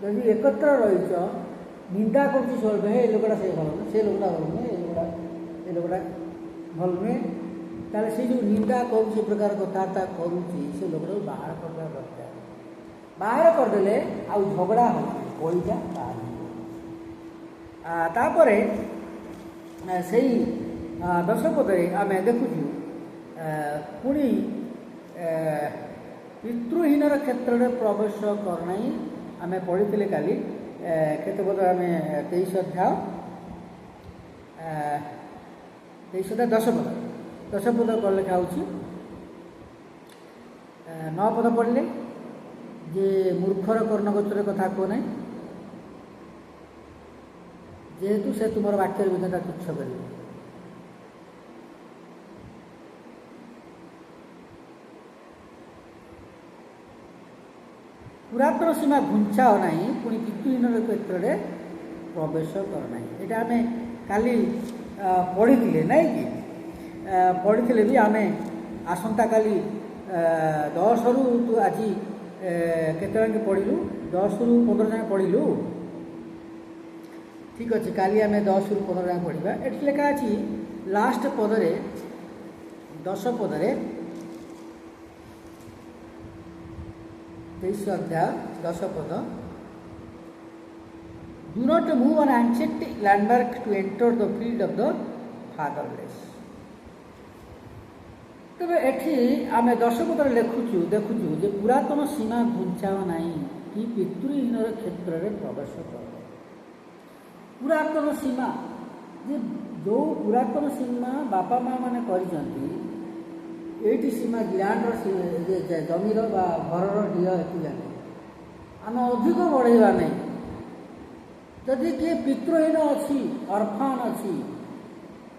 ଯଦି ଏକତ୍ର ରହିଛ ନିନ୍ଦା କରୁଛି ସବୁବେଳେ ଏ ଲୋକଟା ସେ ଭଲ ନୁହେଁ, ସେ ଲୋକଟା ଭଲ ନୁହେଁ, ଏ ଲୋକଟା ଭଲ ନୁହେଁ, ତାହେଲେ ସେ ଯେଉଁ ନିନ୍ଦା କରୁଛି ଏ ପ୍ରକାର କଥାବାର୍ତ୍ତା କରୁଛି ସେ ଲୋକଟାକୁ ବାହାର କରିଦେବା ଦରକାର। ବାହାର କରିଦେଲେ ଆଉ ଝଗଡ଼ା ହେବନି, କଳିଟା ବାହାରିବ। ତାପରେ ସେଇ 10 ପଦରେ ଆମେ ଦେଖୁଛୁ ପୁଣି ପିତୃହୀନର କ୍ଷେତ୍ରରେ ପ୍ରବେଶ କର ନାହିଁ। ଆମେ ପଢ଼ିଥିଲେ କାଲି କେତେ ପଦ, ଆମେ 23 ଅଧ୍ୟାୟ 10 ପଦ କଣ ଲେଖା ହେଉଛି, 9 ପଦ ପଢ଼ିଲେ ଯେ ମୂର୍ଖର କର୍ଣ୍ଣଗୋଚର କଥା କୁହ ନାହିଁ, ଯେହେତୁ ସେ ତୁମର ବାକ୍ୟର ବିଧତା ତୁଚ୍ଛ କରିବ। ପୁରାତନ ସୀମା ଘୁଞ୍ଚାଅ ନାହିଁ, ପୁଣି ପିତୃହୀନର କ୍ଷେତ୍ରରେ ପ୍ରବେଶ କର ନାହିଁ। ଏଇଟା ଆମେ କାଲି ପଢ଼ିଥିଲେ ନାଇଁ କି? ପଢ଼ିଥିଲେ ବି ଆମେ ଆସନ୍ତାକାଲି 10ରୁ ତୁ ଆଜି କେତେ ଯାଏଁ ପଢ଼ିଲୁ? 10ରୁ 15 ଯାଏଁ ପଢ଼ିଲୁ। ଠିକ୍ ଅଛି, କାଲି ଆମେ 10ରୁ 15 ଯାଏଁ ପଢ଼ିବା। ଏଠି ଲେଖା ଅଛି ଲାଷ୍ଟ ପଦରେ, 10 ପଦରେ, 23 ଅଧ୍ୟାୟ 10 ପଦ, do not move an ancient landmark to enter the field of the fatherless। ତେବେ ଏଠି ଆମେ 10 ପଦରେ ଦେଖୁଛୁ ଯେ ପୁରାତନ ସୀମା ଘୁଞ୍ଚାଅ ନାହିଁ କି ପିତୃହୀନର କ୍ଷେତ୍ରରେ ପ୍ରବେଶ କର। ପୁରାତନ ସୀମା, ଯେ ଯେଉଁ ପୁରାତନ ସୀମା ବାପା ମା ମାନେ କରିଛନ୍ତି, ଏଇଠି ସୀମା ଲ୍ୟାଣ୍ଡର ଜମିର ବା ଘରର ଡିହ ଏଠି ଜାଣେ, ଆମେ ଅଧିକ ବଢ଼େଇବା ନାହିଁ। ଯଦି କିଏ ପିତୃହୀନ ଅଛି, ଅର୍ଫାନ୍ ଅଛି,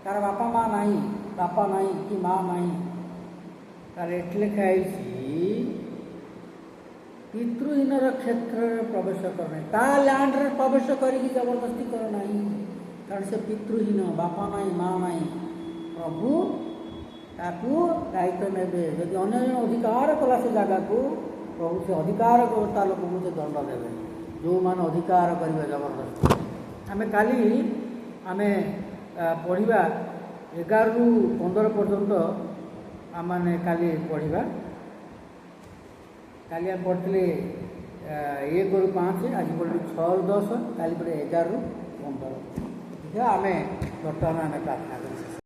ତାର ବାପା ମା ନାହିଁ, ବାପା ନାହିଁ କି ମା ନାହିଁ, ତାହେଲେ ଏଠି ଲେଖା ହେଇଛି ପିତୃହୀନର କ୍ଷେତ୍ରରେ ପ୍ରବେଶ କର ନାହିଁ। ତା ଲ୍ୟାଣ୍ଡରେ ପ୍ରବେଶ କରିକି ଜବରଦସ୍ତି କର ନାହିଁ, କାରଣ ସେ ପିତୃହୀନ, ବାପା ନାହିଁ, ମା ନାହିଁ। ପ୍ରଭୁ ତାକୁ ଦାୟିତ୍ୱ ନେବେ। ଯଦି ଅନ୍ୟ ଜଣେ ଅଧିକାର କଲା ସେ ଜାଗାକୁ, ପ୍ରଭୁ ସେ ଅଧିକାର ତା ଲୋକଙ୍କୁ ସେ ଦଣ୍ଡ ଦେବେ, ଯେଉଁମାନେ ଅଧିକାର କରିବେ ଜବରଦସ୍ତି। ଆମେ କାଲି ପଢ଼ିବା 11ରୁ 15 ପର୍ଯ୍ୟନ୍ତ ଆମେ କାଲି ପଢ଼ିବା। କାଲି ଆମେ ପଢ଼ିଥିଲେ 1ରୁ 5, ଆଜି ପଢ଼ିଲୁ 6ରୁ 10, କାଲି ପଢ଼ିବା 11ରୁ 15। ଆମେ ବର୍ତ୍ତମାନ ପ୍ରାର୍ଥନା